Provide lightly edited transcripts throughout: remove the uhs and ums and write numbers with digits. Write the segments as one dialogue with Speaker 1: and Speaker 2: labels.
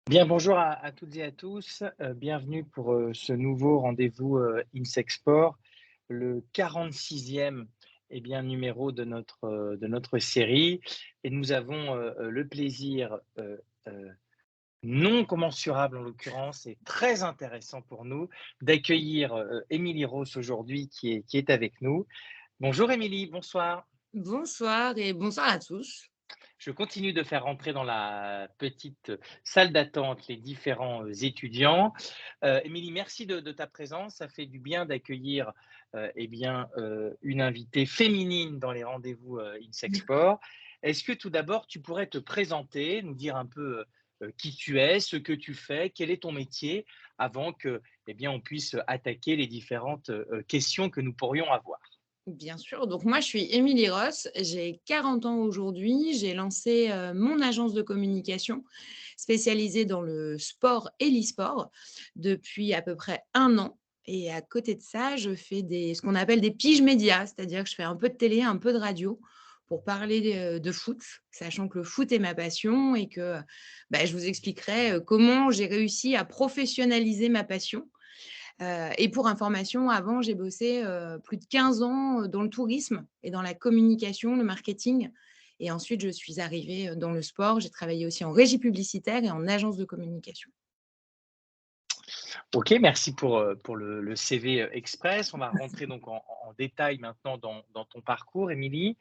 Speaker 1: Bien, bonjour à toutes et à tous. Bienvenue pour ce nouveau rendez-vous INSECSport, le 46e numéro de notre série. Et nous avons le plaisir non commensurable, en l'occurrence, et très intéressant pour nous, d'accueillir Émilie Ross aujourd'hui qui est avec nous. Bonjour Émilie, bonsoir.
Speaker 2: Bonsoir et bonsoir à tous.
Speaker 1: Je continue de faire rentrer dans la petite salle d'attente les différents étudiants. Émilie, merci de ta présence. Ça fait du bien d'accueillir une invitée féminine dans les rendez-vous INSECSport. Est-ce que tout d'abord, tu pourrais te présenter, nous dire un peu qui tu es, ce que tu fais, quel est ton métier, avant que, on puisse attaquer les différentes questions que nous pourrions avoir.
Speaker 2: Bien sûr, donc moi je suis Émilie Ross, j'ai 40 ans aujourd'hui, j'ai lancé mon agence de communication spécialisée dans le sport et l'e-sport depuis à peu près un an. Et à côté de ça, je fais ce qu'on appelle des piges médias, c'est-à-dire que je fais un peu de télé, un peu de radio pour parler de foot, sachant que le foot est ma passion et que je vous expliquerai comment j'ai réussi à professionnaliser ma passion. Et pour information, avant, j'ai bossé, plus de 15 ans, dans le tourisme et dans la communication, le marketing et ensuite je suis arrivée, dans le sport. J'ai travaillé aussi en régie publicitaire et en agence de communication.
Speaker 1: OK, merci pour le CV, express. On va rentrer donc en détail maintenant dans ton parcours, Émilie.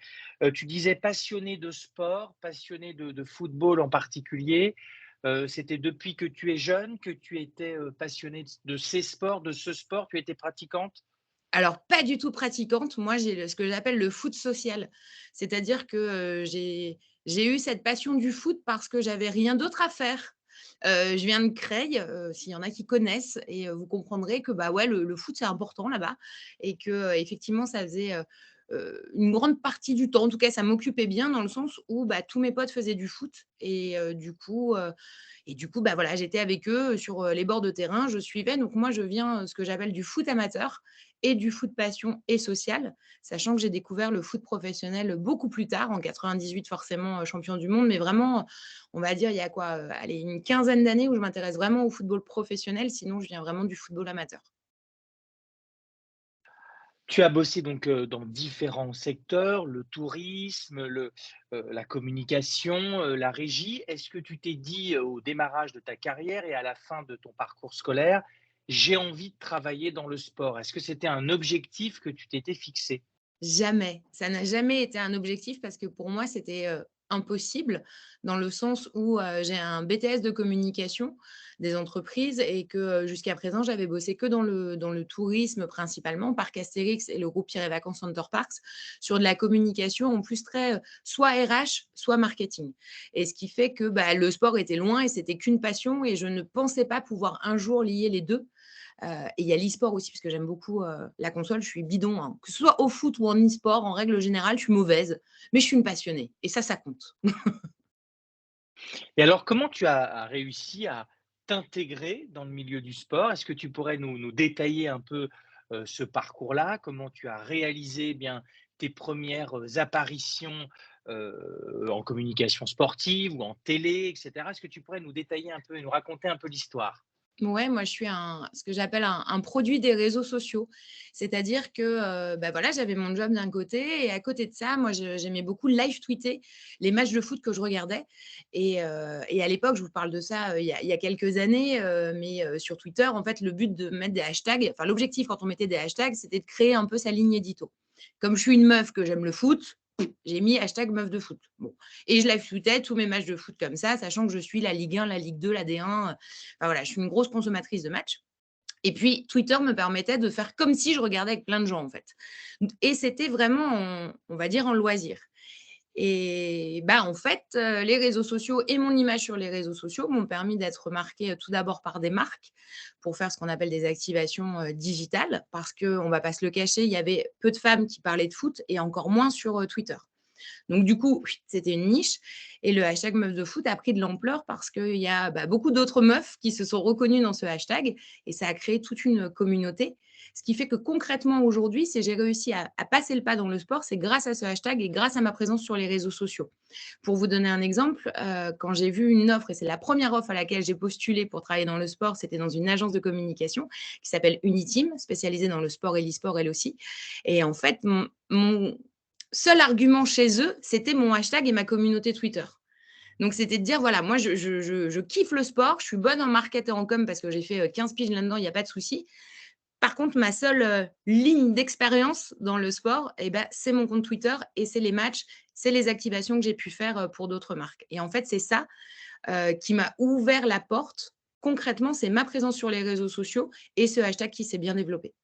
Speaker 1: Tu disais passionnée de sport, passionnée de football en particulier. C'était depuis que tu es jeune que tu étais, passionnée de ces sports, de ce sport? Tu étais pratiquante?
Speaker 2: Alors pas du tout pratiquante, moi j'ai ce que j'appelle le foot social. C'est-à-dire que, j'ai eu cette passion du foot parce que j'avais rien d'autre à faire. Je viens de Creil, s'il y en a qui connaissent et vous comprendrez que, bah, ouais, le foot c'est important là-bas et que, effectivement ça faisait, une grande partie du temps, en tout cas ça m'occupait bien dans le sens où, bah, tous mes potes faisaient du foot et du coup, bah, voilà, j'étais avec eux sur, les bords de terrain, je suivais. Donc moi je viens, ce que j'appelle du foot amateur et du foot passion et social, sachant que j'ai découvert le foot professionnel beaucoup plus tard, en 98 forcément, champion du monde, mais vraiment, on va dire il y a quoi, allez, une quinzaine d'années où je m'intéresse vraiment au football professionnel, sinon je viens vraiment du football amateur.
Speaker 1: Tu as bossé donc, dans différents secteurs, le tourisme, la communication, la régie. Est-ce que tu t'es dit, au démarrage de ta carrière et à la fin de ton parcours scolaire: «J'ai envie de travailler dans le sport»? Est-ce que c'était un objectif que tu t'étais fixé?
Speaker 2: Jamais, ça n'a jamais été un objectif parce que pour moi, c'était, impossible dans le sens où, j'ai un BTS de communication des entreprises et que, jusqu'à présent, j'avais bossé que dans le tourisme principalement, Parc Astérix et le groupe Pierre et Vacances Center Parcs, sur de la communication en plus très, soit RH, soit marketing et ce qui fait que, bah, le sport était loin et c'était qu'une passion et je ne pensais pas pouvoir un jour lier les 2. Et il y a l'e-sport aussi, parce que j'aime beaucoup, la console. Je suis bidon, hein. Que ce soit au foot ou en e-sport, en règle générale, je suis mauvaise, mais je suis une passionnée et ça compte.
Speaker 1: Et alors comment tu as réussi à t'intégrer dans le milieu du sport? Est-ce que tu pourrais nous détailler un peu, ce parcours-là? Comment tu as réalisé, tes premières apparitions, en communication sportive ou en télé et cetera? Est-ce que tu pourrais nous détailler un peu et nous raconter un peu l'histoire?
Speaker 2: Ouais, moi, je suis ce que j'appelle un produit des réseaux sociaux. C'est-à-dire que, bah, voilà, j'avais mon job d'un côté et à côté de ça, moi, j'aimais beaucoup live tweeter les matchs de foot que je regardais et à l'époque, je vous parle de ça, il y a quelques années, mais sur Twitter, en fait, le but de mettre des hashtags, enfin, l'objectif quand on mettait des hashtags, c'était de créer un peu sa ligne édito. Comme je suis une meuf que j'aime le foot, j'ai mis hashtag meuf de foot. Bon et je live tweetais tous mes matchs de foot comme ça, sachant que je suis la Ligue 1, la Ligue 2, la D1, enfin voilà, je suis une grosse consommatrice de matchs et puis Twitter me permettait de faire comme si je regardais avec plein de gens, en fait et c'était vraiment on va dire en loisir et bah, en fait, les réseaux sociaux et mon image sur les réseaux sociaux m'ont permis d'être remarquée, tout d'abord par des marques pour faire ce qu'on appelle des activations, digitales parce qu'on va pas se le cacher, il y avait peu de femmes qui parlaient de foot et encore moins sur, Twitter. Donc du coup, c'était une niche et le hashtag meuf de foot a pris de l'ampleur parce qu'il y a beaucoup d'autres meufs qui se sont reconnues dans ce hashtag et ça a créé toute une communauté. Ce qui fait que concrètement aujourd'hui, si j'ai réussi à passer le pas dans le sport, c'est grâce à ce hashtag et grâce à ma présence sur les réseaux sociaux. Pour vous donner un exemple, quand j'ai vu une offre, et c'est la première offre à laquelle j'ai postulé pour travailler dans le sport, c'était dans une agence de communication qui s'appelle Uniteam, spécialisée dans le sport et l'e-sport elle aussi. Et en fait, mon seul argument chez eux, c'était mon hashtag et ma communauté Twitter. Donc, c'était de dire, voilà, moi, je kiffe le sport, je suis bonne en market et en com parce que j'ai fait 15 piges là-dedans, il n'y a pas de souci. Par contre, ma seule ligne d'expérience dans le sport, c'est mon compte Twitter et c'est les matchs, c'est les activations que j'ai pu faire pour d'autres marques. Et en fait, c'est ça qui m'a ouvert la porte. Concrètement, c'est ma présence sur les réseaux sociaux et ce hashtag qui s'est bien développé.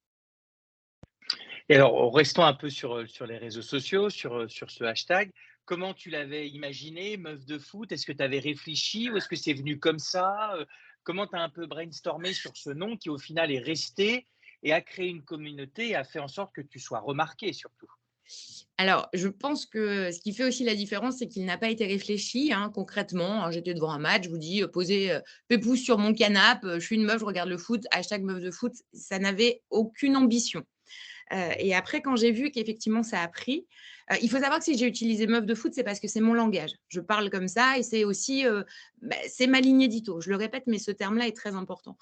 Speaker 1: Et alors, restons un peu sur les réseaux sociaux, sur ce hashtag. Comment tu l'avais imaginé, meuf de foot? Est-ce que tu avais réfléchi ou est-ce que c'est venu comme ça? Comment tu as un peu brainstormé sur ce nom qui, au final, est resté et a créé une communauté et a fait en sorte que tu sois remarqué surtout?
Speaker 2: Alors, je pense que ce qui fait aussi la différence, c'est qu'il n'a pas été réfléchi, hein, concrètement. Hein, j'étais devant un match, je vous dis, posé, pépouze sur mon canapé, je suis une meuf, je regarde le foot, hashtag meuf de foot, ça n'avait aucune ambition. Et après, quand j'ai vu qu'effectivement ça a pris, il faut savoir que si j'ai utilisé meuf de foot, c'est parce que c'est mon langage. Je parle comme ça et c'est aussi, c'est ma ligne édito. Je le répète, mais ce terme-là est très important.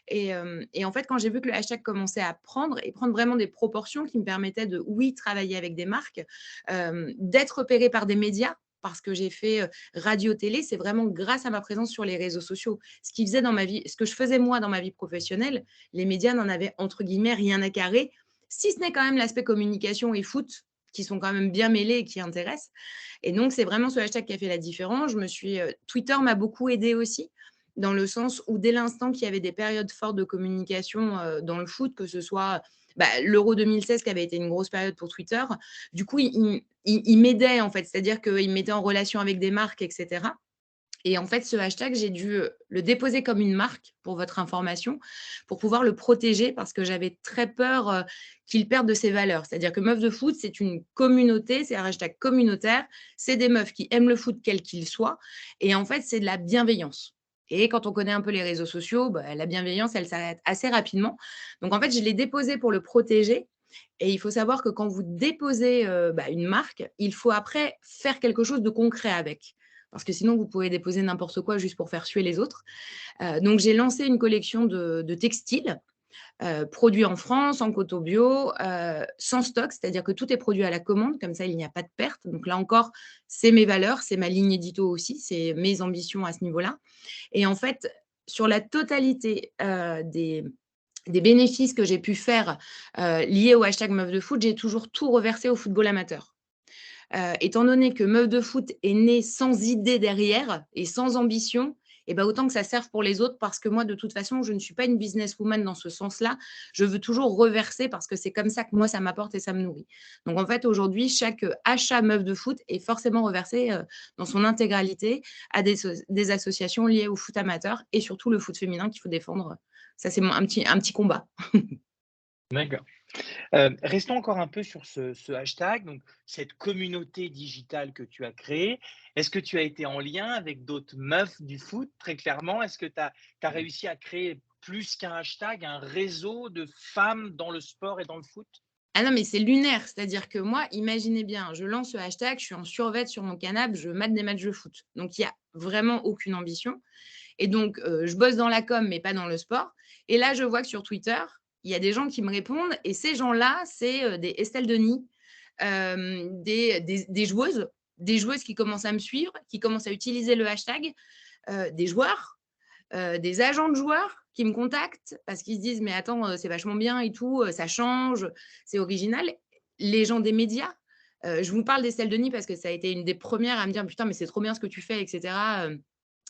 Speaker 2: Et en fait, quand j'ai vu que le hashtag commençait à prendre et prendre vraiment des proportions qui me permettaient de, oui, travailler avec des marques, d'être repérée par des médias, parce que j'ai fait radio-télé, c'est vraiment grâce à ma présence sur les réseaux sociaux. Ce que je faisais moi dans ma vie professionnelle, les médias n'en avaient entre guillemets rien à carrer, si ce n'est quand même l'aspect communication et foot qui sont quand même bien mêlés et qui intéressent. Et donc, c'est vraiment ce hashtag qui a fait la différence. Twitter m'a beaucoup aidée aussi, dans le sens où dès l'instant qu'il y avait des périodes fortes de communication dans le foot, que ce soit l'Euro 2016 qui avait été une grosse période pour Twitter, du coup, il m'aidait en fait, c'est-à-dire qu'il me mettait en relation avec des marques, etc. Et en fait, ce hashtag, j'ai dû le déposer comme une marque, pour votre information, pour pouvoir le protéger parce que j'avais très peur qu'il perde de ses valeurs. C'est-à-dire que Meuf de foot, c'est une communauté, c'est un hashtag communautaire, c'est des meufs qui aiment le foot quel qu'il soit, et en fait, c'est de la bienveillance. Et quand on connaît un peu les réseaux sociaux, la bienveillance, elle s'arrête assez rapidement. Donc en fait, je l'ai déposé pour le protéger. Et il faut savoir que quand vous déposez une marque, il faut après faire quelque chose de concret avec parce que sinon, vous pouvez déposer n'importe quoi juste pour faire suer les autres. Donc, j'ai lancé une collection de textiles produits en France, en coton bio, sans stock, c'est-à-dire que tout est produit à la commande, comme ça, il n'y a pas de perte. Donc là encore, c'est mes valeurs, c'est ma ligne édito aussi, c'est mes ambitions à ce niveau-là. Et en fait, sur la totalité des bénéfices que j'ai pu faire liés au hashtag Meuf de Foot, j'ai toujours tout reversé au football amateur. Étant donné que Meuf de foot est née sans idée derrière et sans ambition, et autant que ça serve pour les autres parce que moi, de toute façon, je ne suis pas une businesswoman dans ce sens-là. Je veux toujours reverser parce que c'est comme ça que moi, ça m'apporte et ça me nourrit. Donc, en fait, aujourd'hui, chaque achat Meuf de foot est forcément reversé dans son intégralité à des associations liées au foot amateur et surtout le foot féminin qu'il faut défendre. Ça, c'est un petit combat.
Speaker 1: D'accord. Restons encore un peu sur ce hashtag, donc cette communauté digitale que tu as créée. Est-ce que tu as été en lien avec d'autres meufs du foot, très clairement? Est-ce que tu as réussi à créer plus qu'un hashtag, un réseau de femmes dans le sport et dans le foot?
Speaker 2: Ah non, mais c'est lunaire. C'est-à-dire que moi, imaginez bien, je lance ce hashtag, je suis en survêt sur mon canapé, je mate des matchs de foot. Donc, il y a vraiment aucune ambition. Et donc, je bosse dans la com, mais pas dans le sport. Et là, je vois que sur Twitter, il y a des gens qui me répondent. Et ces gens-là, c'est des Estelle Denis, des joueuses qui commencent à me suivre, qui commencent à utiliser le hashtag, des joueurs, des agents de joueurs qui me contactent parce qu'ils se disent mais attends, c'est vachement bien et tout, ça change, c'est original. Les gens des médias, je vous parle d'Estelle Denis parce que ça a été une des premières à me dire putain mais c'est trop bien ce que tu fais, etc.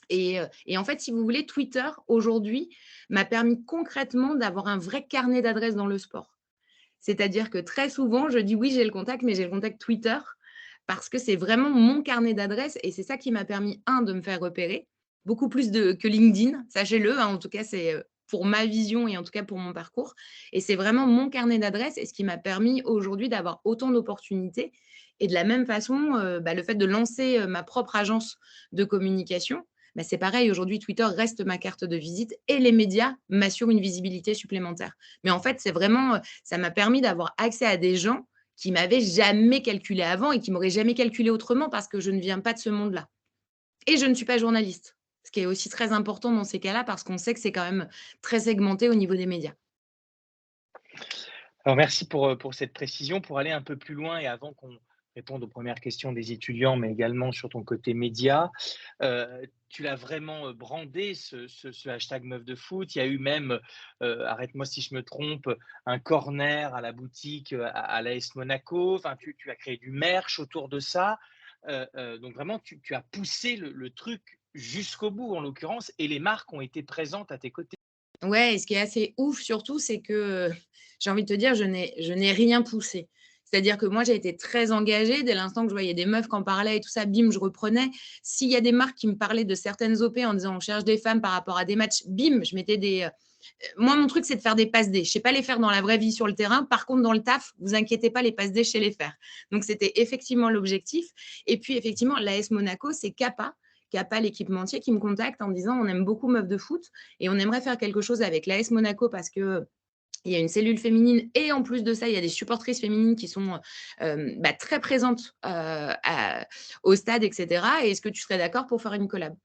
Speaker 2: Et en fait, si vous voulez, Twitter aujourd'hui m'a permis concrètement d'avoir un vrai carnet d'adresses dans le sport. C'est-à-dire que très souvent, je dis oui, j'ai le contact, mais j'ai le contact Twitter parce que c'est vraiment mon carnet d'adresses et c'est ça qui m'a permis, de me faire repérer, beaucoup plus que LinkedIn, sachez-le, hein, en tout cas, c'est pour ma vision et en tout cas pour mon parcours. Et c'est vraiment mon carnet d'adresses et ce qui m'a permis aujourd'hui d'avoir autant d'opportunités Et de la même façon, le fait de lancer, ma propre agence de communication, c'est pareil. Aujourd'hui, Twitter reste ma carte de visite et les médias m'assurent une visibilité supplémentaire. Mais en fait, c'est vraiment, ça m'a permis d'avoir accès à des gens qui m'avaient jamais calculé avant et qui m'auraient jamais calculé autrement parce que je ne viens pas de ce monde-là. Et je ne suis pas journaliste, ce qui est aussi très important dans ces cas-là parce qu'on sait que c'est quand même très segmenté au niveau des médias.
Speaker 1: Alors merci pour cette précision. Pour aller un peu plus loin et avant qu'on réponde aux premières questions des étudiants, mais également sur ton côté média, tu l'as vraiment, brandé ce hashtag Meuf de foot. Il y a eu même, arrête-moi si je me trompe, un corner à la boutique, à l'AS Monaco. Enfin, tu as créé du merch autour de ça. Donc vraiment tu as poussé le truc jusqu'au bout en l'occurrence et les marques ont été présentes à tes côtés.
Speaker 2: Ouais, et ce qui est assez ouf surtout, c'est que, j'ai envie de te dire, je n'ai rien poussé. C'est-à-dire que moi, j'ai été très engagée dès l'instant que je voyais des meufs qui en parlaient et tout ça, bim, je reprenais. S'il y a des marques qui me parlaient de certaines OP en disant: «On cherche des femmes par rapport à des matchs», bim, je mettais moi, mon truc, c'est de faire des passes D. Je sais pas les faire dans la vraie vie sur le terrain. Par contre, dans le taf, vous inquiétez pas, les passes D, je sais les faire. Donc, c'était effectivement l'objectif. Et puis, effectivement, l'AS Monaco, c'est Kappa, l'équipementier, qui me contacte en me disant: «On aime beaucoup Meuf de foot et on aimerait faire quelque chose avec l'AS Monaco parce que il y a une cellule féminine et en plus de ça, il y a des supportrices féminines qui sont, très présentes, au stade et cetera. Et est-ce que tu serais d'accord pour faire une collab?»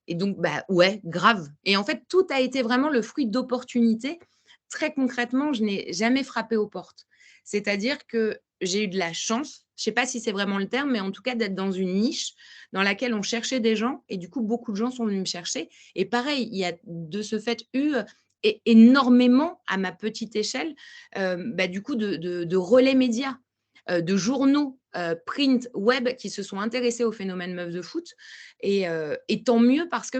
Speaker 2: Et donc, ouais, grave. Et en fait, tout a été vraiment le fruit d'opportunités. Très concrètement, je n'ai jamais frappé aux portes. C'est-à-dire que j'ai eu de la chance, je ne sais pas si c'est vraiment le terme, mais en tout cas d'être dans une niche dans laquelle on cherchait des gens et du coup, beaucoup de gens sont venus me chercher. Et pareil, il y a de ce fait eu énormément à ma petite échelle, du coup, de relais médias, de journaux, print, web qui se sont intéressés au phénomène meuf de foot. Et tant mieux parce que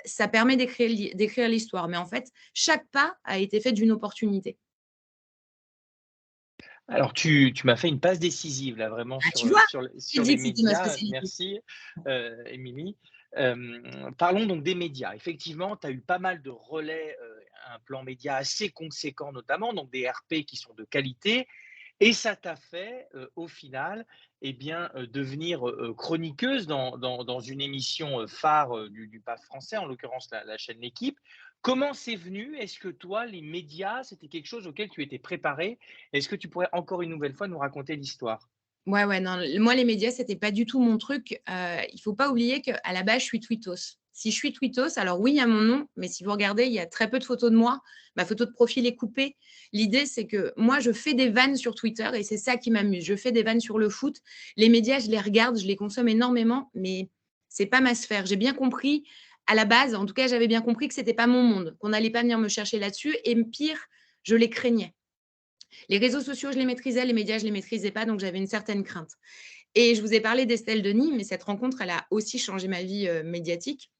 Speaker 2: ça permet d'écrire l'histoire. Mais en fait, chaque pas a été fait d'une opportunité.
Speaker 1: Alors tu m'as fait une passe décisive là vraiment
Speaker 2: Ah, tu
Speaker 1: sur,
Speaker 2: vois? J'ai
Speaker 1: sur
Speaker 2: dit
Speaker 1: les
Speaker 2: que c'était ma
Speaker 1: médias.
Speaker 2: spécialité.
Speaker 1: Merci, Émilie. Parlons donc des médias. Effectivement, tu as eu pas mal de relais, un plan média assez conséquent notamment, donc des RP qui sont de qualité et ça t'a fait, au final, eh bien, devenir, chroniqueuse dans une émission, phare, du PAF français, en l'occurrence la chaîne L'Équipe. Comment c'est venu? Est-ce que toi, les médias, c'était quelque chose auquel tu étais préparée? Est-ce que tu pourrais encore une nouvelle fois nous raconter l'histoire?
Speaker 2: Ouais, ouais, non, moi, les médias, c'était pas du tout mon truc. Il faut pas oublier qu'à la base, je suis tweetos. Si je suis tweetos, alors oui, il y a mon nom, mais si vous regardez, il y a très peu de photos de moi. Ma photo de profil est coupée. L'idée, c'est que moi, je fais des vannes sur Twitter et c'est ça qui m'amuse. Je fais des vannes sur le foot. Les médias, je les regarde, je les consomme énormément, mais c'est pas ma sphère. J'ai bien compris, à la base, en tout cas, j'avais bien compris que c'était pas mon monde, qu'on n'allait pas venir me chercher là-dessus et pire, je les craignais. Les réseaux sociaux, je les maîtrisais, les médias, je les maîtrisais pas, donc j'avais une certaine crainte. Et je vous ai parlé d'Estelle Denis, mais cette rencontre, elle a aussi changé ma vie, médiatique,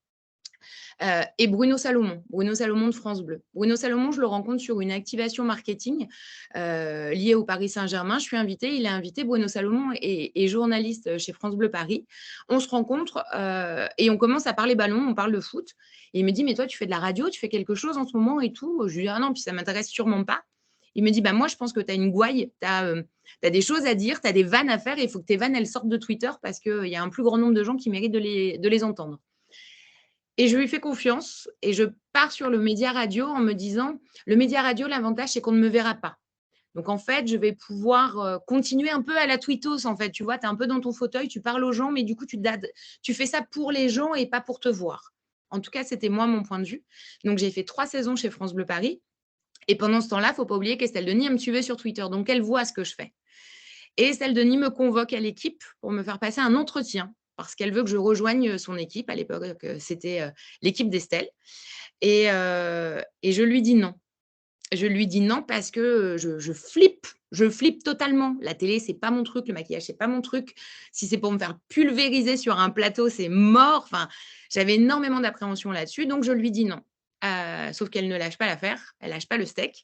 Speaker 2: et Bruno Salomon de France Bleu. Bruno Salomon, je le rencontre sur une activation marketing, liée au Paris Saint-Germain. Je suis invitée, il est invité. Bruno Salomon est journaliste, chez France Bleu Paris. On se rencontre, et on commence à parler ballon, on parle de foot et il me dit: «Mais toi, tu fais de la radio, tu fais quelque chose en ce moment et tout?» Je lui dis: «Ah non, puis ça m'intéresse sûrement pas». Il me dit: «Bah, moi, je pense que tu as une gouaille, tu as, des choses à dire, tu as des vannes à faire et il faut que tes vannes, elles sortent de Twitter parce qu'il y a un plus grand nombre de gens qui méritent de les entendre». Et je lui fais confiance et je pars sur le média radio en me disant: «Le média radio, l'avantage, c'est qu'on ne me verra pas. Donc en fait, je vais pouvoir, continuer un peu à la twittos, en fait». Tu vois? Tu es un peu dans ton fauteuil, tu parles aux gens, mais du coup, tu fais ça pour les gens et pas pour te voir. En tout cas, c'était moi, mon point de vue. Donc j'ai fait 3 saisons chez France Bleu Paris et pendant ce temps-là, il ne faut pas oublier qu'Estelle Denis, elle me suivait sur Twitter, donc elle voit ce que je fais. Et Estelle Denis me convoque à l'équipe pour me faire passer un entretien parce qu'elle veut que je rejoigne son équipe. À l'époque, c'était, l'équipe d'Estelle et je lui dis non. Je lui dis non parce que, je flippe totalement. La télé, c'est pas mon truc, le maquillage, c'est pas mon truc. Si c'est pour me faire pulvériser sur un plateau, c'est mort. Enfin, j'avais énormément d'appréhension là-dessus, donc je lui dis non. Sauf qu'elle ne lâche pas l'affaire, elle lâche pas le steak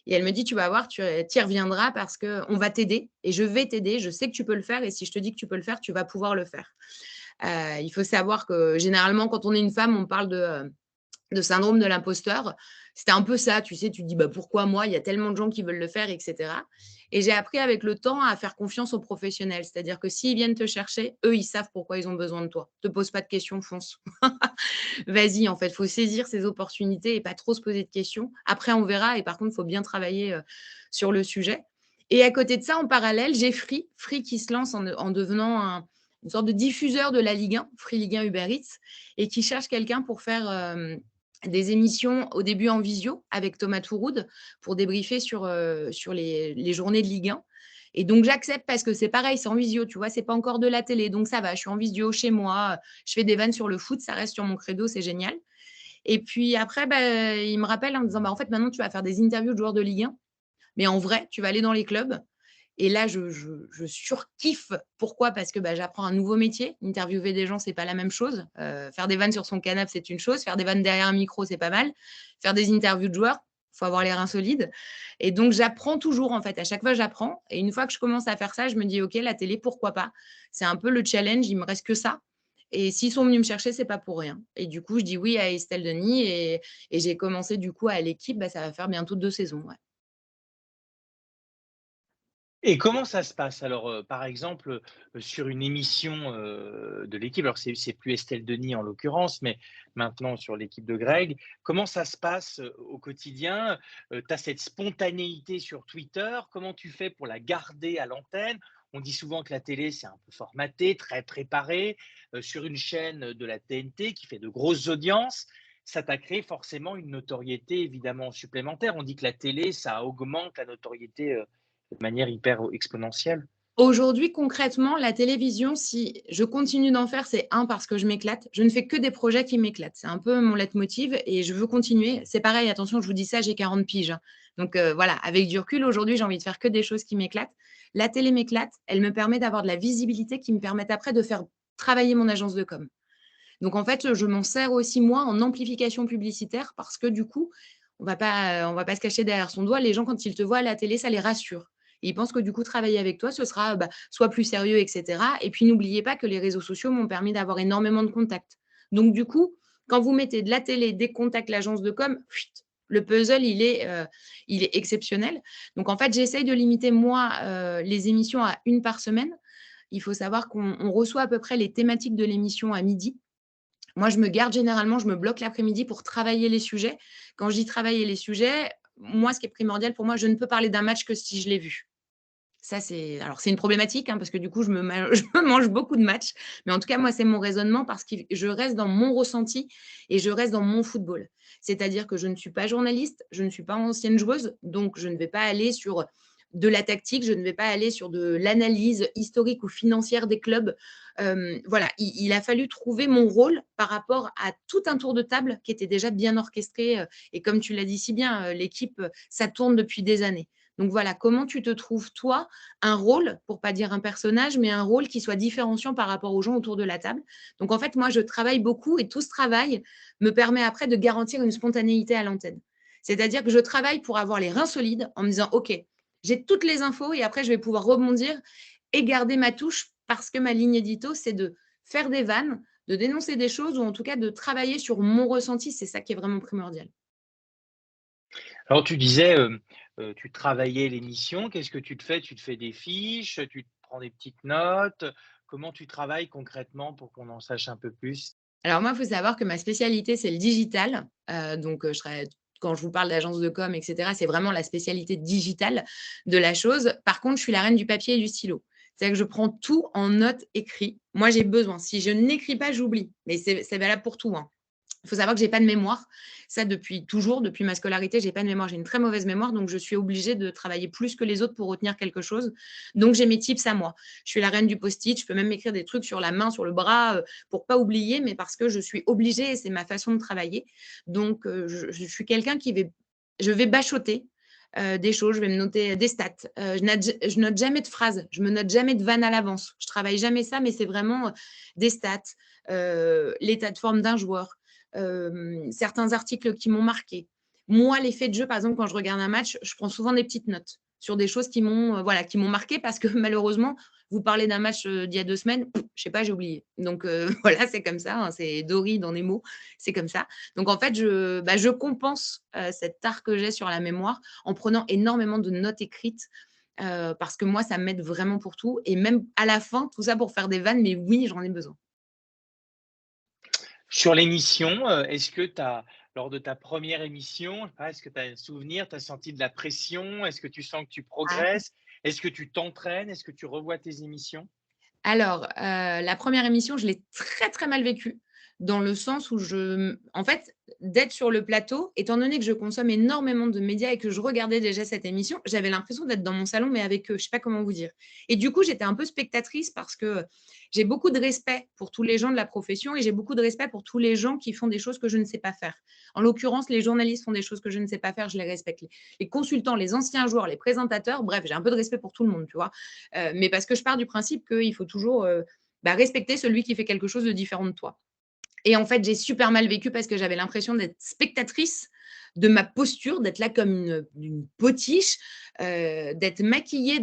Speaker 2: et elle me dit: «Tu vas voir, tu y reviendras parce qu'on va t'aider et je vais t'aider. Je sais que tu peux le faire et si je te dis que tu peux le faire, tu vas pouvoir le faire». Il faut savoir que généralement, quand on est une femme, on parle de syndrome de l'imposteur. C'était un peu ça, tu sais, tu te dis: «Bah, pourquoi moi? Il y a tellement de gens qui veulent le faire» et cetera, et j'ai appris avec le temps à faire confiance aux professionnels. C'est-à-dire que s'ils viennent te chercher, eux, ils savent pourquoi ils ont besoin de toi. Te pose pas de questions, fonce. Vas-y, en fait, faut saisir ces opportunités et pas trop se poser de questions. Après, on verra, et par contre, il faut bien travailler, sur le sujet, et à côté de ça, en parallèle, j'ai Free qui se lance en devenant une sorte de diffuseur de la Ligue 1, Free Ligue 1 Uber Eats, et qui cherche quelqu'un pour faire, des émissions au début en visio avec Thomas Touroud pour débriefer sur les journées de Ligue 1, et donc j'accepte parce que c'est pareil, c'est en visio, tu vois? C'est pas encore de la télé, donc ça va, je suis en visio chez moi, je fais des vannes sur le foot, ça reste sur mon credo, c'est génial, et puis après, bah, il me rappelle en me disant: «Bah, en fait, maintenant tu vas faire des interviews de joueurs de Ligue 1, mais en vrai, tu vas aller dans les clubs», et là, je surkiffe. Pourquoi? Parce que, bah, j'apprends un nouveau métier. Interviewer des gens, c'est pas la même chose. Faire des vannes sur son canapé, c'est une chose. Faire des vannes derrière un micro, c'est pas mal. Faire des interviews de joueurs, faut avoir les reins solides, et donc j'apprends toujours, en fait. À chaque fois, j'apprends, et une fois que je commence à faire ça, je me dis: «OK, la télé, pourquoi pas?» C'est un peu le challenge, il me reste que ça, et s'ils sont venus me chercher, c'est pas pour rien, et du coup, je dis oui à Estelle Denis, et j'ai commencé, du coup, à l'équipe, bah, ça va faire bientôt 2 saisons, ouais.
Speaker 1: Et comment ça se passe? Alors, par exemple, sur une émission, de l'équipe, alors c'est plus Estelle Denis en l'occurrence, mais maintenant sur l'équipe de Greg, comment ça se passe, au quotidien? Tu as cette spontanéité sur Twitter, comment tu fais pour la garder à l'antenne? On dit souvent que la télé, c'est un peu formaté, très préparé, sur une chaîne, de la TNT qui fait de grosses audiences, ça t'a créé forcément une notoriété évidemment supplémentaire. On dit que la télé, ça augmente la notoriété, de manière hyper exponentielle.
Speaker 2: Aujourd'hui, concrètement, la télévision, si je continue d'en faire, c'est parce que je m'éclate. Je ne fais que des projets qui m'éclatent. C'est un peu mon leitmotiv et je veux continuer. C'est pareil, attention, je vous dis ça, j'ai 40 piges, hein. Donc voilà, avec du recul, aujourd'hui, j'ai envie de faire que des choses qui m'éclatent. La télé m'éclate, elle me permet d'avoir de la visibilité qui me permet après de faire travailler mon agence de com. Donc en fait, je m'en sers aussi moi en amplification publicitaire parce que du coup, on va pas se cacher derrière son doigt. Les gens, quand ils te voient à la télé, ça les rassure. Et ils pensent que du coup, travailler avec toi, ce sera, bah, soit plus sérieux, et cetera. Et puis n'oubliez pas que les réseaux sociaux m'ont permis d'avoir énormément de contacts. Donc du coup, quand vous mettez de la télé, des contacts, l'agence de com, fuit, le puzzle, il est exceptionnel. Donc en fait, j'essaye de limiter moi, les émissions à une par semaine. Il faut savoir qu'on reçoit à peu près les thématiques de l'émission à midi. Moi, je me garde généralement, je me bloque l'après-midi pour travailler les sujets. Quand je dis travailler les sujets, moi, ce qui est primordial pour moi, je ne peux parler d'un match que si je l'ai vu. Ça, c'est une problématique, hein, parce que du coup, je me mange beaucoup de matchs. Mais en tout cas, moi, c'est mon raisonnement parce que je reste dans mon ressenti et je reste dans mon football. C'est-à-dire que je ne suis pas journaliste, je ne suis pas ancienne joueuse, donc je ne vais pas aller sur de la tactique, je ne vais pas aller sur de l'analyse historique ou financière des clubs. Voilà, il a fallu trouver mon rôle par rapport à tout un tour de table qui était déjà bien orchestré. Et comme tu l'as dit si bien, l'équipe, ça tourne depuis des années. Donc voilà, comment tu te trouves, toi, un rôle, pour pas dire un personnage, mais un rôle qui soit différenciant par rapport aux gens autour de la table. Donc en fait, moi, je travaille beaucoup et tout ce travail me permet après de garantir une spontanéité à l'antenne. C'est-à-dire que je travaille pour avoir les reins solides en me disant, OK, j'ai toutes les infos et après, je vais pouvoir rebondir et garder ma touche parce que ma ligne édito, c'est de faire des vannes, de dénoncer des choses ou en tout cas de travailler sur mon ressenti. C'est ça qui est vraiment primordial.
Speaker 1: Alors tu disais, tu travaillais l'émission, qu'est-ce que tu te fais? Tu te fais des fiches, tu te prends des petites notes? Comment tu travailles concrètement pour qu'on en sache un peu plus?
Speaker 2: Alors moi, il faut savoir que ma spécialité, c'est le digital. Donc, quand je vous parle d'agence de com et cetera, c'est vraiment la spécialité digitale de la chose. Par contre, je suis la reine du papier et du stylo. C'est-à-dire que je prends tout en notes écrit. Moi, j'ai besoin. Si je n'écris pas, j'oublie. Mais c'est valable pour tout, hein. Il faut savoir que j'ai pas de mémoire. Ça, depuis toujours, depuis ma scolarité, j'ai pas de mémoire. J'ai une très mauvaise mémoire, donc je suis obligée de travailler plus que les autres pour retenir quelque chose. Donc j'ai mes tips à moi. Je suis la reine du post-it. Je peux même m'écrire des trucs sur la main, sur le bras, pour pas oublier, mais parce que je suis obligée et c'est ma façon de travailler. Donc je suis quelqu'un je vais bachoter. Des choses, je vais me noter des stats. Je note jamais de phrases, je me note jamais de vannes à l'avance. Je travaille jamais ça, mais c'est vraiment des stats, l'état de forme d'un joueur, certains articles qui m'ont marqué. Moi, les faits de jeu, par exemple, quand je regarde un match, je prends souvent des petites notes sur des choses qui m'ont voilà, qui m'ont marqué parce que malheureusement, vous parler d'un match d'il y a 2 semaines, je sais pas, j'ai oublié. Donc voilà, c'est comme ça, hein, c'est Dory dans Nemo, c'est comme ça. Donc en fait, je compense cet art que j'ai sur la mémoire en prenant énormément de notes écrites parce que moi, ça m'aide vraiment pour tout. Et même à la fin, tout ça pour faire des vannes, mais oui, j'en ai besoin.
Speaker 1: Sur l'émission, est-ce que tu as lors de ta première émission, je sais pas, est-ce que tu as un souvenir, tu as senti de la pression? Est-ce que tu sens que tu progresses? Est-ce que tu t'entraînes? Est-ce que tu revois tes émissions?
Speaker 2: Alors, la première émission, je l'ai très, très mal vécue, dans le sens où en fait, d'être sur le plateau, étant donné que je consomme énormément de médias et que je regardais déjà cette émission, j'avais l'impression d'être dans mon salon, mais avec eux, je sais pas comment vous dire. Et du coup, j'étais un peu spectatrice parce que j'ai beaucoup de respect pour tous les gens de la profession et j'ai beaucoup de respect pour tous les gens qui font des choses que je ne sais pas faire. En l'occurrence, les journalistes font des choses que je ne sais pas faire, je les respecte. Les consultants, les anciens joueurs, les présentateurs, bref, j'ai un peu de respect pour tout le monde, tu vois? Mais parce que je pars du principe qu'il faut toujours, respecter celui qui fait quelque chose de différent de toi. Et en fait, j'ai super mal vécu parce que j'avais l'impression d'être spectatrice de ma posture, d'être là comme une potiche, d'être maquillée,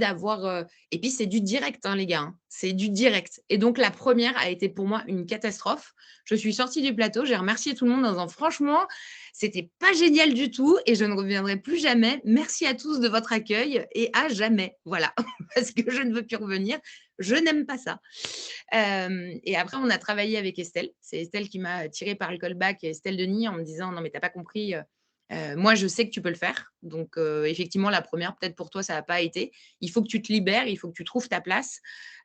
Speaker 2: et puis c'est du direct, hein, les gars, hein, c'est du direct. Et donc la première a été pour moi une catastrophe. Je suis sortie du plateau, j'ai remercié tout le monde en disant: «Franchement, c'était pas génial du tout et je ne reviendrai plus jamais. Merci à tous de votre accueil et à jamais». Voilà, parce que je ne veux plus revenir. Je n'aime pas ça. Et après, on a travaillé avec Estelle. C'est Estelle qui m'a tirée par le callback, et Estelle Denis, en me disant: «Non, mais tu as pas compris, moi, je sais que tu peux le faire. Donc effectivement, la première, peut-être pour toi, ça n'a pas été. Il faut que tu te libères, il faut que tu trouves ta place,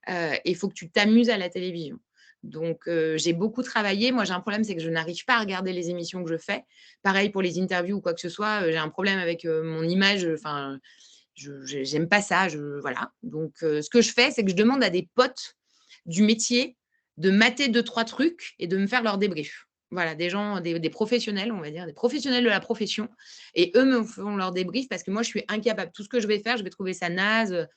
Speaker 2: et il faut que tu t'amuses à la télévision». Donc j'ai beaucoup travaillé. Moi, j'ai un problème, c'est que je n'arrive pas à regarder les émissions que je fais. Pareil pour les interviews ou quoi que ce soit, j'ai un problème avec, mon image, enfin, je j'aime pas ça, voilà. Donc ce que je fais, c'est que je demande à des potes du métier de mater deux trois trucs et de me faire leur débrief. Voilà, des gens, des professionnels, on va dire, des professionnels de la profession, et eux me font leur débrief parce que moi, je suis incapable. Tout ce que je vais faire, je vais trouver ça naze,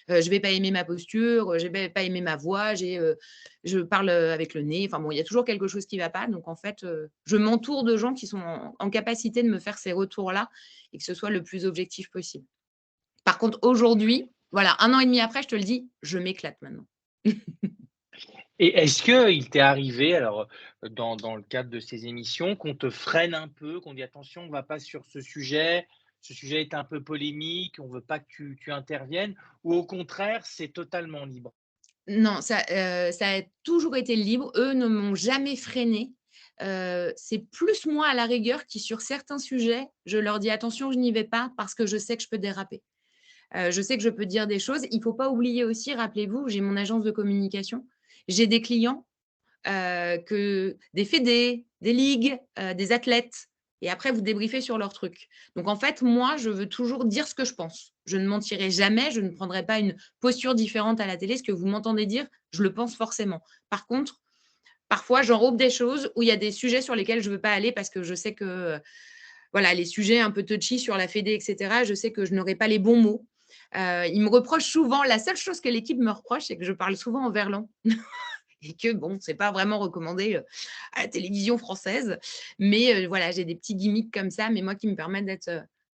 Speaker 2: je vais pas aimer ma posture, je vais pas aimer ma voix, je parle, avec le nez. Enfin bon, il y a toujours quelque chose qui va pas. Donc en fait, je m'entoure de gens qui sont en capacité de me faire ces retours-là et que ce soit le plus objectif possible. Par contre, aujourd'hui, voilà, 1 an et demi après, je te le dis, je m'éclate maintenant.
Speaker 1: Et est-ce qu'il t'est arrivé, alors, dans le cadre de ces émissions, qu'on te freine un peu, qu'on dit: «Attention, on va pas sur ce sujet est un peu polémique, on veut pas que tu interviennes», ou au contraire, c'est totalement libre?
Speaker 2: Non, ça a toujours été libre. Eux ne m'ont jamais freinée. C'est plus moi, à la rigueur, qui sur certains sujets, je leur dis: «Attention, je n'y vais pas parce que je sais que je peux déraper». Je sais que je peux dire des choses. Il faut pas oublier aussi, rappelez-vous, j'ai mon agence de communication. J'ai des clients que des fédés, des ligues, des athlètes, et après vous débriefez sur leurs trucs. Donc en fait, moi, je veux toujours dire ce que je pense. Je ne mentirai jamais, je ne prendrai pas une posture différente à la télé. Ce que vous m'entendez dire, je le pense forcément. Par contre, parfois, j'enrobe des choses où il y a des sujets sur lesquels je ne veux pas aller parce que je sais que, voilà, les sujets un peu touchy sur la fédé et cetera, je sais que je n'aurai pas les bons mots. Ils me reprochent souvent, la seule chose que l'équipe me reproche, c'est que je parle souvent en verlan. Et que bon, c'est pas vraiment recommandé, à la télévision française. Mais voilà, j'ai des petits gimmicks comme ça, mais moi qui me permettent d'être,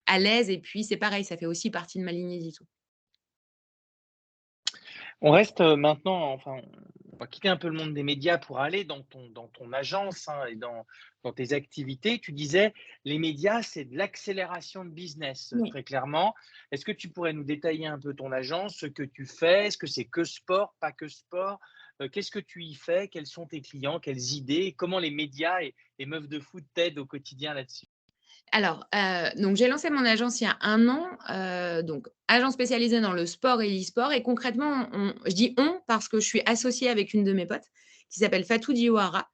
Speaker 2: à l'aise, et puis c'est pareil, ça fait aussi partie de ma ligne édito.
Speaker 1: On reste, maintenant, enfin, on va quitter un peu le monde des médias pour aller dans ton agence, hein, et dans tes activités. Tu disais: «Les médias, c'est de l'accélération de business»,
Speaker 2: Oui.
Speaker 1: très clairement. Est-ce que tu pourrais nous détailler un peu ton agence, ce que tu fais? Est-ce que c'est que sport, pas que sport? Qu'est-ce que tu y fais? Quels sont tes clients? Quelles idées? Comment les médias et Meufs de Foot t'aident au quotidien là-dessus?
Speaker 2: Alors, donc j'ai lancé mon agence il y a 1 an, donc agence spécialisée dans le sport et l'e-sport, et concrètement, je dis «on» parce que je suis associée avec une de mes potes qui s'appelle Fatou Diawara.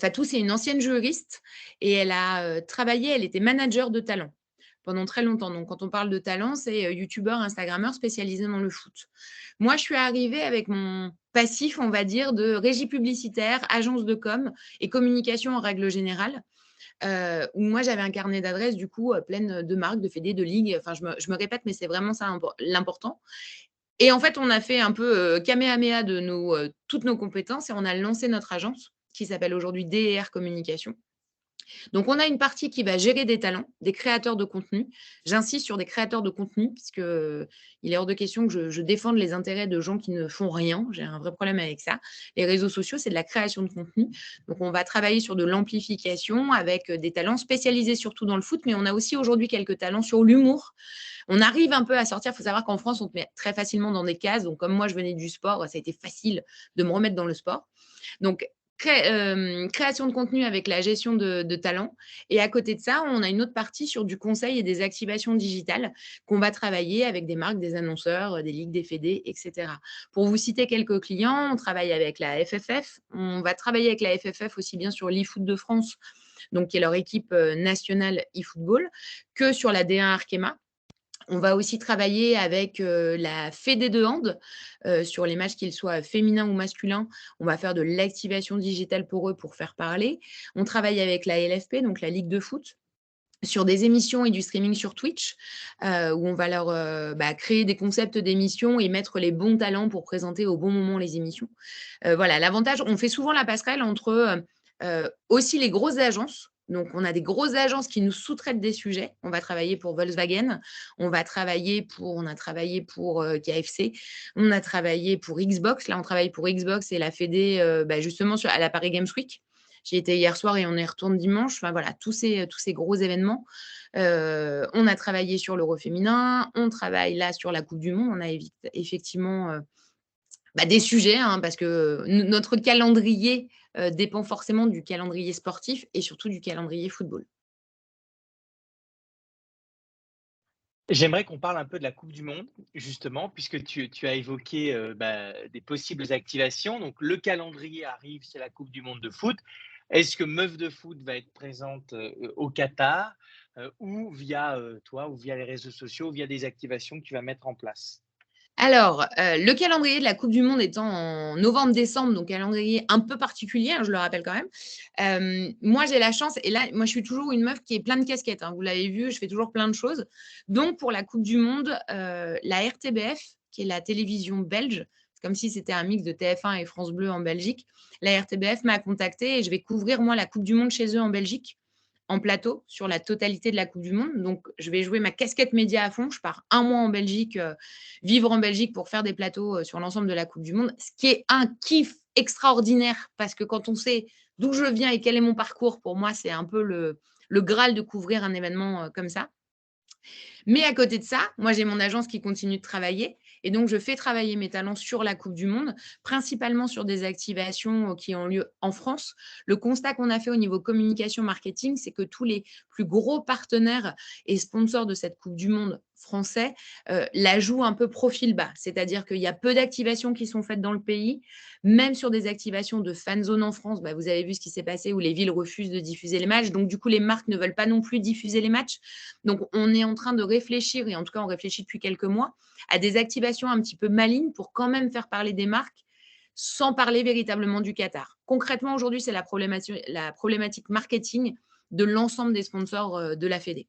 Speaker 2: Fatou, c'est une ancienne juriste et elle a, travaillé, elle était manager de talent pendant très longtemps. Donc quand on parle de talent, c'est, youtubeur, instagrammeur spécialisé dans le foot. Moi, je suis arrivée avec mon passif, on va dire, de régie publicitaire, agence de com et communication en règle générale, où moi j'avais un carnet d'adresses du coup, pleine de marques, de fédés, de ligues. Enfin, je me répète, mais c'est vraiment ça l'important. Et en fait, on a fait un peu, kamehaméha de toutes nos compétences, et on a lancé notre agence qui s'appelle aujourd'hui DER Communication. Donc, on a une partie qui va gérer des talents, des créateurs de contenu. J'insiste sur des créateurs de contenu puisque il est hors de question que je défende les intérêts de gens qui ne font rien. J'ai un vrai problème avec ça. Les réseaux sociaux, c'est de la création de contenu. Donc, on va travailler sur de l'amplification avec des talents spécialisés surtout dans le foot, mais on a aussi aujourd'hui quelques talents sur l'humour. On arrive un peu à sortir. Il faut savoir qu'en France, on te met très facilement dans des cases. Donc, comme moi, je venais du sport, ça a été facile de me remettre dans le sport. Donc, création de contenu avec la gestion de talents. Et à côté de ça, on a une autre partie sur du conseil et des activations digitales qu'on va travailler avec des marques, des annonceurs, des ligues, des fédés, etc. Pour vous citer quelques clients, on travaille avec la FFF. On va travailler avec la FFF aussi bien sur l'eFoot de France, donc qui est leur équipe nationale eFootball, que sur la D1 Arkema. On va aussi travailler avec la fédé de hand sur les matchs, qu'ils soient féminins ou masculins. On va faire de l'activation digitale pour eux pour faire parler. On travaille avec la LFP, donc la Ligue de foot, sur des émissions et du streaming sur Twitch, où on va leur créer des concepts d'émissions et mettre les bons talents pour présenter au bon moment les émissions. Voilà, l'avantage, on fait souvent la passerelle entre aussi les grosses agences. Donc, on a des grosses agences qui nous sous-traitent des sujets. On va travailler pour Volkswagen, on a travaillé pour KFC, on a travaillé pour Xbox. Là, on travaille pour Xbox et la fédé justement à la Paris Games Week. J'y étais hier soir et on y retourne dimanche. Enfin voilà, tous ces gros événements. On a travaillé sur l'Euro féminin, on travaille là sur la Coupe du Monde. On a effectivement des sujets, hein, parce que notre calendrier dépend forcément du calendrier sportif et surtout du calendrier football.
Speaker 1: J'aimerais qu'on parle un peu de la coupe du monde, justement, puisque tu as évoqué, des possibles activations. Donc le calendrier arrive, c'est la coupe du monde de foot. Est-ce que Meuf de foot va être présente, au Qatar, ou via, toi ou via les réseaux sociaux, via des activations que tu vas mettre en place?
Speaker 2: Alors, le calendrier de la coupe du monde étant en novembre-décembre, donc calendrier un peu particulier, hein, je le rappelle quand même. Moi, j'ai la chance et là, moi, je suis toujours une meuf qui est plein de casquettes, hein. Vous l'avez vu, je fais toujours plein de choses. Donc pour la coupe du monde, la RTBF, qui est la télévision belge, c'est comme si c'était un mix de TF1 et France Bleu en Belgique. La RTBF m'a contactée et je vais couvrir, moi, la coupe du monde chez eux en Belgique, en plateau sur la totalité de la coupe du monde. Donc, je vais jouer ma casquette média à fond. Je pars un mois en Belgique, vivre en Belgique pour faire des plateaux sur l'ensemble de la coupe du monde, ce qui est un kiff extraordinaire parce que quand on sait d'où je viens et quel est mon parcours, pour moi, c'est un peu le Graal de couvrir un événement comme ça. Mais à côté de ça, moi, j'ai mon agence qui continue de travailler et donc je fais travailler mes talents sur la coupe du monde, principalement sur des activations qui ont lieu en France. Le constat qu'on a fait au niveau communication marketing, c'est que tous les plus gros partenaires et sponsors de cette coupe du monde français la jouent un peu profil bas, c'est-à-dire qu'il y a peu d'activations qui sont faites dans le pays, même sur des activations de fan zone en France. Vous avez vu ce qui s'est passé où les villes refusent de diffuser les matchs, donc du coup les marques ne veulent pas non plus diffuser les matchs. Donc on est en train de réfléchir, et en tout cas on réfléchit depuis quelques mois, à des activations un petit peu malignes pour quand même faire parler des marques sans parler véritablement du Qatar. Concrètement, aujourd'hui, c'est la problématique marketing de l'ensemble des sponsors de la Fédé.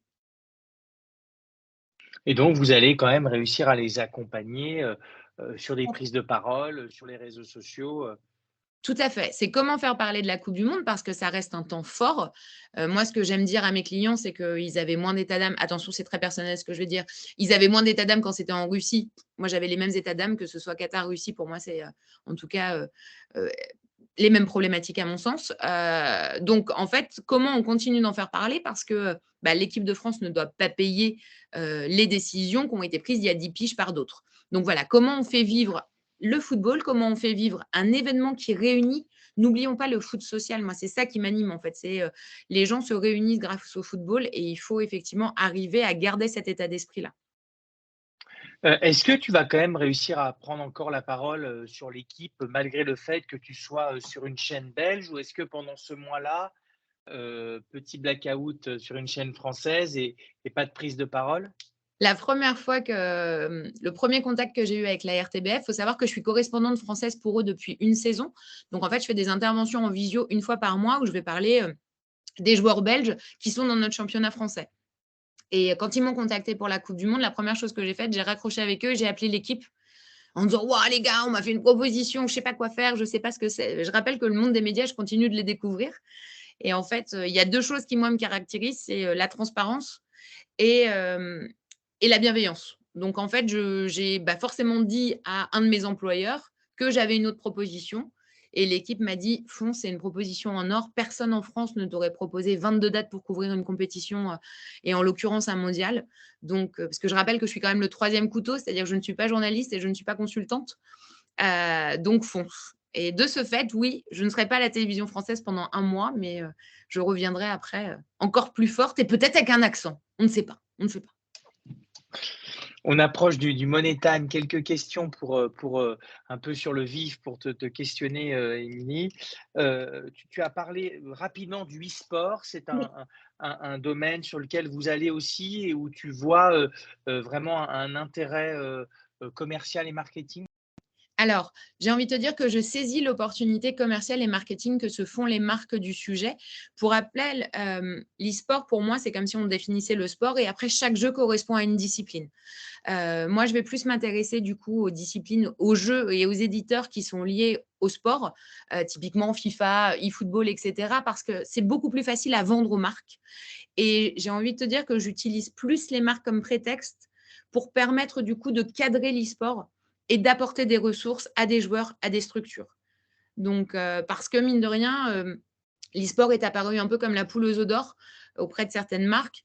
Speaker 1: Et donc vous allez quand même réussir à les accompagner, sur des prises de parole, sur les réseaux sociaux.
Speaker 2: Tout à fait. C'est comment faire parler de la coupe du monde parce que ça reste un temps fort. Moi, ce que j'aime dire à mes clients, c'est qu'ils avaient moins d'état d'âme. Attention, c'est très personnel ce que je vais dire. Ils avaient moins d'état d'âme quand c'était en Russie. Moi, j'avais les mêmes états d'âme, que ce soit Qatar, Russie. Pour moi, c'est en tout cas les mêmes problématiques à mon sens. Donc, en fait, comment on continue d'en faire parler parce que l'équipe de France ne doit pas payer les décisions qui ont été prises il y a 10 piges par d'autres. Donc voilà, comment on fait vivre le football, comment on fait vivre un événement qui réunit. N'oublions pas le foot social. Moi, c'est ça qui m'anime en fait. C'est les gens se réunissent grâce au football et il faut effectivement arriver à garder cet état d'esprit-là.
Speaker 1: Est-ce que tu vas quand même réussir à prendre encore la parole, sur l'équipe malgré le fait que tu sois, sur une chaîne belge? Ou est-ce que pendant ce mois-là, petit blackout, sur une chaîne française et pas de prise de parole?
Speaker 2: La première fois que le premier contact que j'ai eu avec la RTBF, il faut savoir que je suis correspondante française pour eux depuis une saison. Donc en fait, je fais des interventions en visio une fois par mois où je vais parler des joueurs belges qui sont dans notre championnat français. Et quand ils m'ont contacté pour la Coupe du monde, la première chose que j'ai faite, j'ai raccroché avec eux, j'ai appelé l'équipe en disant: «Waouh les gars, on m'a fait une proposition, je ne sais pas quoi faire, je ne sais pas ce que c'est». Je rappelle que le monde des médias, je continue de les découvrir. Et en fait, il y a 2 choses qui, moi, me caractérisent, c'est, la transparence et la bienveillance. Donc en fait, j'ai, bah, forcément dit à un de mes employeurs que j'avais une autre proposition et l'équipe m'a dit: «Fonce, c'est une proposition en or. Personne en France ne t'aurait proposé 22 dates pour couvrir une compétition, et en l'occurrence un mondial». Donc parce que je rappelle que je suis quand même le troisième couteau, c'est-à-dire que je ne suis pas journaliste et je ne suis pas consultante, donc fonce. Et de ce fait, oui, je ne serai pas à la télévision française pendant un mois, mais je reviendrai après, encore plus forte et peut-être avec un accent. On ne sait pas, on ne sait pas.
Speaker 1: On approche du money time. Quelques questions pour, un peu sur le vif pour te questionner, Émilie. Tu as parlé rapidement du e-sport. C'est
Speaker 2: Oui.
Speaker 1: un domaine sur lequel vous allez aussi et où tu vois, vraiment un intérêt, commercial et marketing?
Speaker 2: Alors, j'ai envie de te dire que je saisis l'opportunité commerciale et marketing que se font les marques du sujet. Pour rappel, l'e-sport, pour moi, c'est comme si on définissait le sport et après, chaque jeu correspond à une discipline. Moi, je vais plus m'intéresser du coup aux disciplines, aux jeux et aux éditeurs qui sont liés au sport, typiquement FIFA, eFootball, et cetera, parce que c'est beaucoup plus facile à vendre aux marques et j'ai envie de te dire que j'utilise plus les marques comme prétexte pour permettre du coup de cadrer l'e-sport et d'apporter des ressources à des joueurs, à des structures. Donc parce que mine de rien, l'e-sport est apparu un peu comme la poule aux œufs d'or auprès de certaines marques.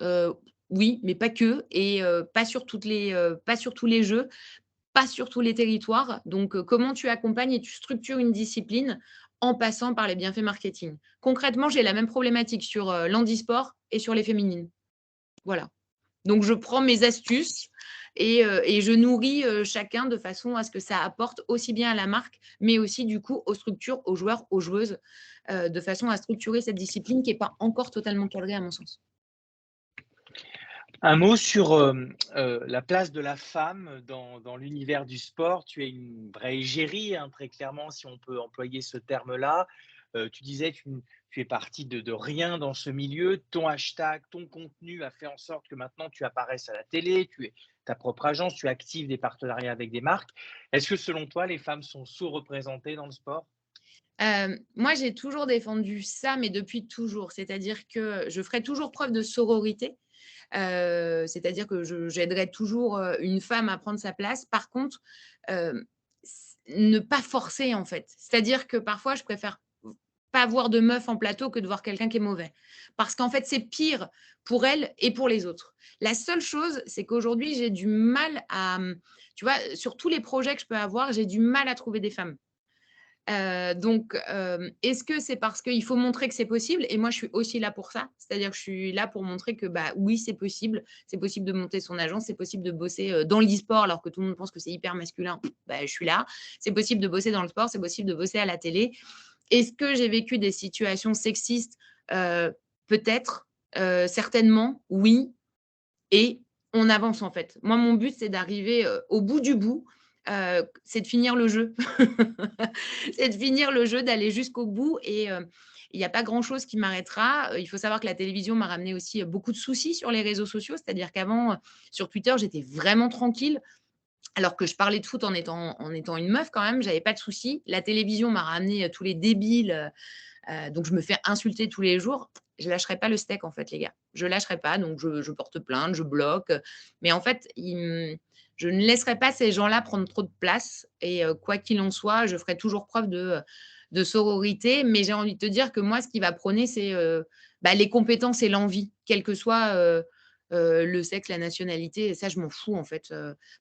Speaker 2: Heu, oui, mais pas que et pas sur tous les jeux, pas sur tous les territoires. Donc comment tu accompagnes et tu structures une discipline en passant par les bienfaits marketing? Concrètement, j'ai la même problématique sur, l'handisport et sur les féminines. Voilà. Donc je prends mes astuces et je nourris, chacun de façon à ce que ça apporte aussi bien à la marque, mais aussi du coup aux structures, aux joueurs, aux joueuses, de façon à structurer cette discipline qui est pas encore totalement cadrée à mon sens.
Speaker 1: Un mot sur, la place de la femme dans l'univers du sport. Tu es une vraie égérie, hein, très clairement, si on peut employer ce terme-là. Tu disais, tu es partie de rien dans ce milieu. Ton hashtag, ton contenu a fait en sorte que maintenant tu apparaisses à la télé, tu es ta propre agence, tu actives des partenariats avec des marques. Est-ce que selon toi, les femmes sont sous-représentées dans le sport?
Speaker 2: Moi, j'ai toujours défendu ça, mais depuis toujours. C'est-à-dire que je ferai toujours preuve de sororité, c'est-à-dire que je j'aiderai toujours, une femme à prendre sa place. Par contre, hem, ne pas forcer, en fait. C'est-à-dire que parfois, je préfère pas voir de meuf en plateau que de voir quelqu'un qui est mauvais. Parce qu'en fait, c'est pire pour elle et pour les autres. La seule chose, c'est qu'aujourd'hui, j'ai du mal à, tu vois, sur tous les projets que je peux avoir, j'ai du mal à trouver des femmes. Donc, est-ce que c'est parce qu'il faut montrer que c'est possible? Et moi, je suis aussi là pour ça. C'est-à-dire que je suis là pour montrer que, bah, oui, c'est possible. C'est possible de monter son agence, c'est possible de bosser, dans l'e-sport alors que tout le monde pense que c'est hyper masculin. Bah, je suis là. C'est possible de bosser dans le sport, c'est possible de bosser à la télé. Est-ce que j'ai vécu des situations sexistes? Peut-être, certainement, oui, et on avance, en fait. Moi, mon but, c'est d'arriver, au bout du bout, c'est de finir le jeu. C'est de finir le jeu, d'aller jusqu'au bout et il y a pas grand chose qui m'arrêtera. Il faut savoir que la télévision m'a ramené aussi, beaucoup de soucis sur les réseaux sociaux. C'est-à-dire qu'avant, sur Twitter, j'étais vraiment tranquille, alors que je parlais de foot en étant une meuf quand même, j'avais pas de soucis. La télévision m'a ramené, tous les débiles, donc je me fais insulter tous les jours. Je lâcherai pas le steak en fait les gars. Je lâcherai pas donc je porte plainte, je bloque, mais en fait, je ne laisserai pas ces gens-là prendre trop de place et quoi qu'il en soit, je ferai toujours preuve de sororité. Mais j'ai envie de te dire que moi, ce qui va prôner, c'est, bah, les compétences et l'envie, quel que soit, le sexe, la nationalité et ça, je m'en fous en fait,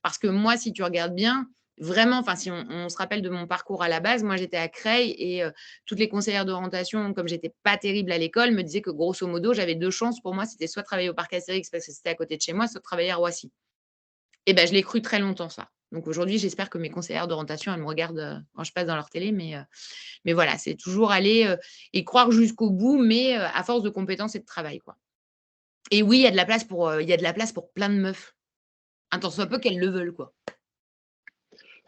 Speaker 2: parce que moi, si tu regardes bien, vraiment, enfin, si on se rappelle de mon parcours à la base, moi, j'étais à Creil et toutes les conseillères d'orientation, comme j'étais pas terrible à l'école, me disaient que grosso modo, j'avais 2 chances pour moi, c'était soit travailler au parc Astérix parce que c'était à côté de chez moi, soit travailler à Roissy et ben, je l'ai cru très longtemps ça. Donc aujourd'hui, j'espère que mes conseillères d'orientation, elles me regardent, quand je passe dans leur télé, mais voilà, c'est toujours aller, et croire jusqu'au bout, mais à force de compétences et de travail, quoi. Et oui, il y a de la place pour plein de meufs, un tant soit peu qu'elles le veulent, quoi.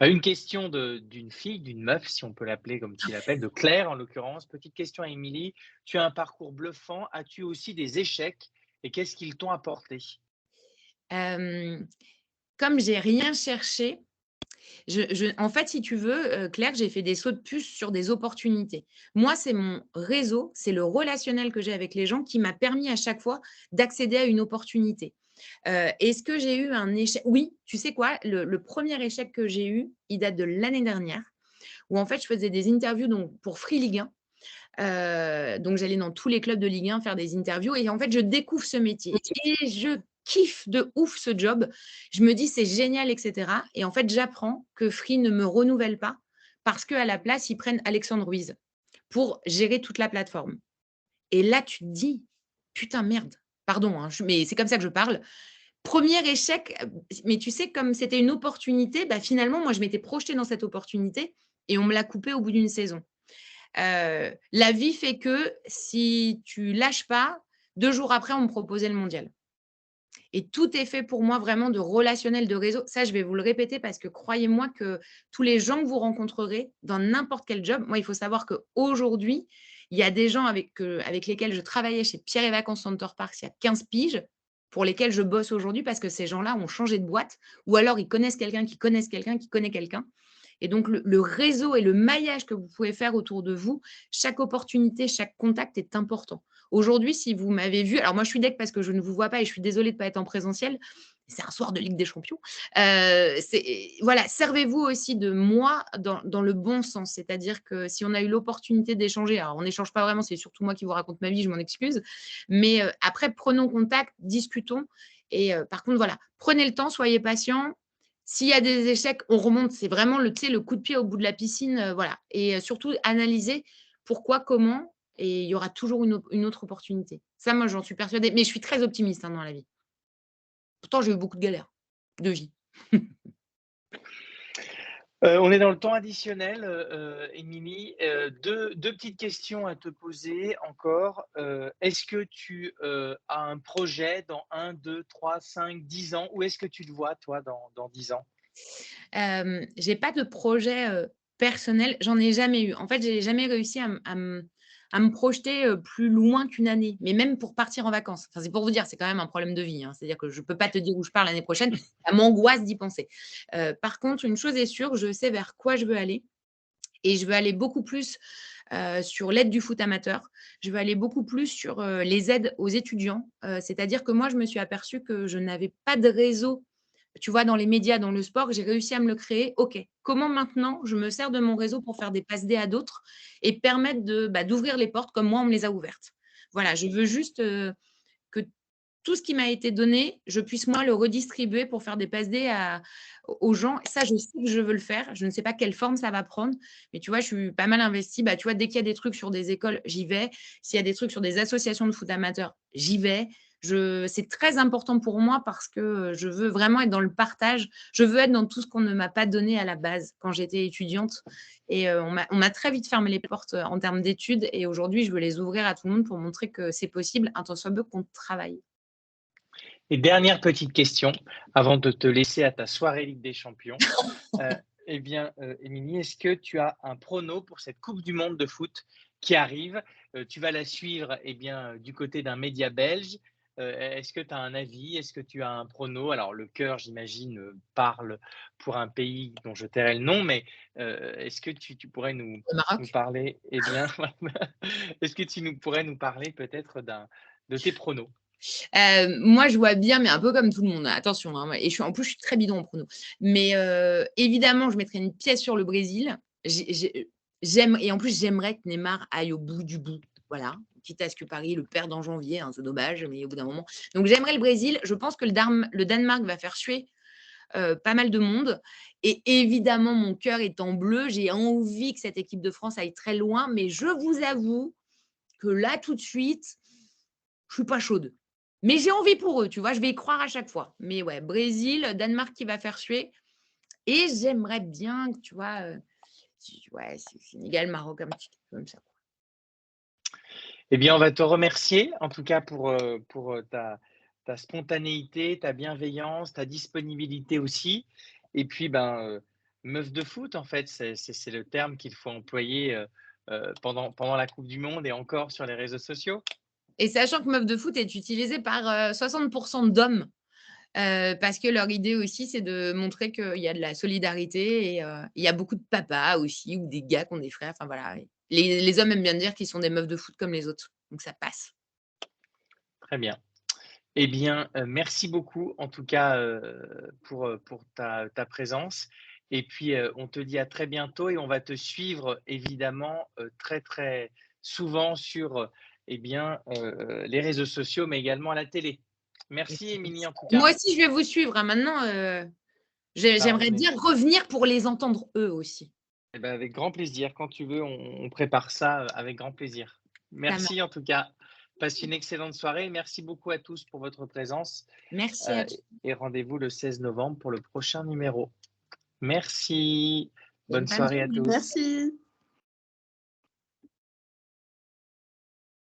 Speaker 1: Une question d'une fille, d'une meuf, si on peut l'appeler comme tu l'appelles, de Claire en l'occurrence. Petite question à Émilie. Tu as un parcours bluffant. As-tu aussi des échecs et qu'est-ce qu'ils t'ont apporté?
Speaker 2: Hem, Comme j'ai rien cherché, En fait, si tu veux, Claire, j'ai fait des sauts de puce sur des opportunités. Moi, c'est mon réseau, c'est le relationnel que j'ai avec les gens qui m'a permis à chaque fois d'accéder à une opportunité. Est-ce que j'ai eu un échec? Oui, tu sais quoi? Le 1er échec que j'ai eu, il date de l'année dernière, où en fait, je faisais des interviews donc pour Free Ligue 1. Donc j'allais dans tous les clubs de Ligue 1 faire des interviews et en fait, je découvre ce métier et je kiffe de ouf ce job. Je me dis: «C'est génial» et cetera et en fait, j'apprends que Free ne me renouvelle pas parce qu'à la place, ils prennent Alexandre Ruiz pour gérer toute la plateforme et là, tu te dis: «Putain, merde». Pardon, hein, mais c'est comme ça que je parle. Premier échec, mais tu sais, comme c'était une opportunité, bah, finalement, moi, je m'étais projetée dans cette opportunité et on me l'a coupée au bout d'une saison. La vie fait que si tu lâches pas, 2 jours après, on me proposait le mondial et tout est fait pour moi vraiment de relationnel, de réseau. Ça, je vais vous le répéter parce que croyez-moi que tous les gens que vous rencontrerez dans n'importe quel job, moi, il faut savoir qu'aujourd'hui, il y a des gens avec lesquels je travaillais chez Pierre et Vacances Center Parcs il y a 15 piges, pour lesquels je bosse aujourd'hui parce que ces gens-là ont changé de boîte ou alors ils connaissent quelqu'un qui connaissent quelqu'un qui connaît quelqu'un et donc le réseau et le maillage que vous pouvez faire autour de vous, chaque opportunité, chaque contact est important. Aujourd'hui, si vous m'avez vu, alors moi je suis deg parce que je ne vous vois pas et je suis désolée de ne pas être en présentiel. C'est un soir de Ligue des Champions. Voilà, servez-vous aussi de moi dans le bon sens. C'est-à-dire que si on a eu l'opportunité d'échanger, alors on n'échange pas vraiment, c'est surtout moi qui vous raconte ma vie, je m'en excuse. Mais après, prenons contact, discutons. Et par contre, voilà, prenez le temps, soyez patient. S'il y a des échecs, on remonte. C'est vraiment le, tu sais, le coup de pied au bout de la piscine. Voilà. Et surtout, analyser pourquoi, comment. Et il y aura toujours une autre opportunité. Ça, moi, j'en suis persuadée. Mais je suis très optimiste hein, dans la vie. Pourtant, j'ai eu beaucoup de galères de vie.
Speaker 1: On est dans le temps additionnel, Émilie. 2 petites questions à te poser encore. Est-ce que tu, as un projet dans 1, 2, 3, 5, 10 ans? Où est-ce que tu te vois, toi, dans 10 ans?
Speaker 2: J'ai pas de projet, personnel, j'en ai jamais eu. En fait, j'ai jamais réussi à me projeter, plus loin qu'une année, mais même pour partir en vacances. Enfin, c'est pour vous dire, c'est quand même un problème de vie, hein. C'est-à-dire que je peux pas te dire où je pars l'année prochaine, ça m'angoisse d'y penser. Par contre, une chose est sûre, je sais vers quoi je veux aller et je veux aller beaucoup plus, sur l'aide du foot amateur. Je veux aller beaucoup plus sur, les aides aux étudiants. C'est-à-dire que moi, je me suis aperçue que je n'avais pas de réseau tu vois, dans les médias, dans le sport, j'ai réussi à me le créer. OK, comment maintenant je me sers de mon réseau pour faire des passes D à d'autres et permettre d'ouvrir les portes comme moi on me les a ouvertes? Voilà, je veux juste, que tout ce qui m'a été donné, je puisse moi le redistribuer pour faire des passes D aux gens. Ça, je sais que je veux le faire. Je ne sais pas quelle forme ça va prendre, mais tu vois, je suis pas mal investie. Bah, tu vois, dès qu'il y a des trucs sur des écoles, j'y vais. S'il y a des trucs sur des associations de foot amateur, j'y vais. C'est très important pour moi parce que je veux vraiment être dans le partage. Je veux être dans tout ce qu'on ne m'a pas donné à la base quand j'étais étudiante. Et on m'a très vite fermé les portes en termes d'études. Et aujourd'hui, je veux les ouvrir à tout le monde pour montrer que c'est possible, un tant soit peu qu'on travaille.
Speaker 1: Et dernière petite question, avant de te laisser à ta soirée Ligue des Champions. Heu, Émilie, est-ce que tu as un prono pour cette coupe du monde de foot qui arrive? Tu vas la suivre, du côté d'un média belge. Est-ce que tu as un avis? Est-ce que tu as un prono? Alors le cœur, j'imagine, parle pour un pays dont je tairai le nom, mais, est-ce que tu pourrais
Speaker 2: Au
Speaker 1: nous
Speaker 2: Maroc.
Speaker 1: parler, est-ce que tu pourrais nous parler peut-être de tes pronos?
Speaker 2: Moi, je vois bien, mais un peu comme tout le monde, attention, hein, et je suis très bidon en prono. Mais évidemment, je mettrais une pièce sur le Brésil. J'aime et en plus, j'aimerais que Neymar aille au bout du bout. Voilà, quitte à ce que Paris le perde en janvier, hein, c'est dommage, mais au bout d'un moment donc j'aimerais le Brésil. Je pense que le Danemark va faire suer, pas mal de monde et évidemment, mon cœur est en bleu. J'ai envie que cette équipe de France aille très loin, mais je vous avoue que là, tout de suite, je suis pas chaude. Mais j'ai envie pour eux, tu vois? Je vais y croire à chaque fois. Mais ouais, Brésil, Danemark qui va faire suer et j'aimerais bien que, tu vois, ouais, Sénégal, Maroc, un petit peu comme ça, quoi.
Speaker 1: Eh bien, on va te remercier, en tout cas pour ta spontanéité, ta bienveillance, ta disponibilité aussi. Et puis, meuf de foot, en fait, c'est le terme qu'il faut employer pendant la Coupe du Monde et encore sur les réseaux sociaux.
Speaker 2: Et sachant que meuf de foot est utilisé par, 60 d'hommes. parce que leur idée aussi, c'est de montrer qu'il y a de la solidarité et il y a beaucoup de papas aussi ou des gars qui ont des frères, enfin voilà. Les hommes aiment bien dire qu'ils sont des meufs de foot comme les autres, donc ça passe.
Speaker 1: Très bien. Eh bien, merci beaucoup en tout cas, pour ta présence et puis, on te dit à très bientôt et on va te suivre évidemment, très, très souvent sur, eh bien, les réseaux sociaux, mais également à la télé. Merci Émilie en tout cas.
Speaker 2: Moi aussi, je vais vous suivre, hein, maintenant,
Speaker 1: Bah,
Speaker 2: j'aimerais bien revenir pour les entendre eux aussi.
Speaker 1: eh ben, avec grand plaisir. Quand tu veux, on prépare ça, avec grand plaisir.
Speaker 2: Ça marche.
Speaker 1: Merci en tout cas. Passe une excellente soirée. Merci beaucoup à tous pour votre présence,
Speaker 2: Merci à tous.
Speaker 1: et rendez-vous le 16 novembre pour le prochain numéro. Merci.
Speaker 2: Et une
Speaker 1: Bonne
Speaker 2: bonne
Speaker 1: soirée à
Speaker 2: journée.
Speaker 1: tous.
Speaker 3: Merci.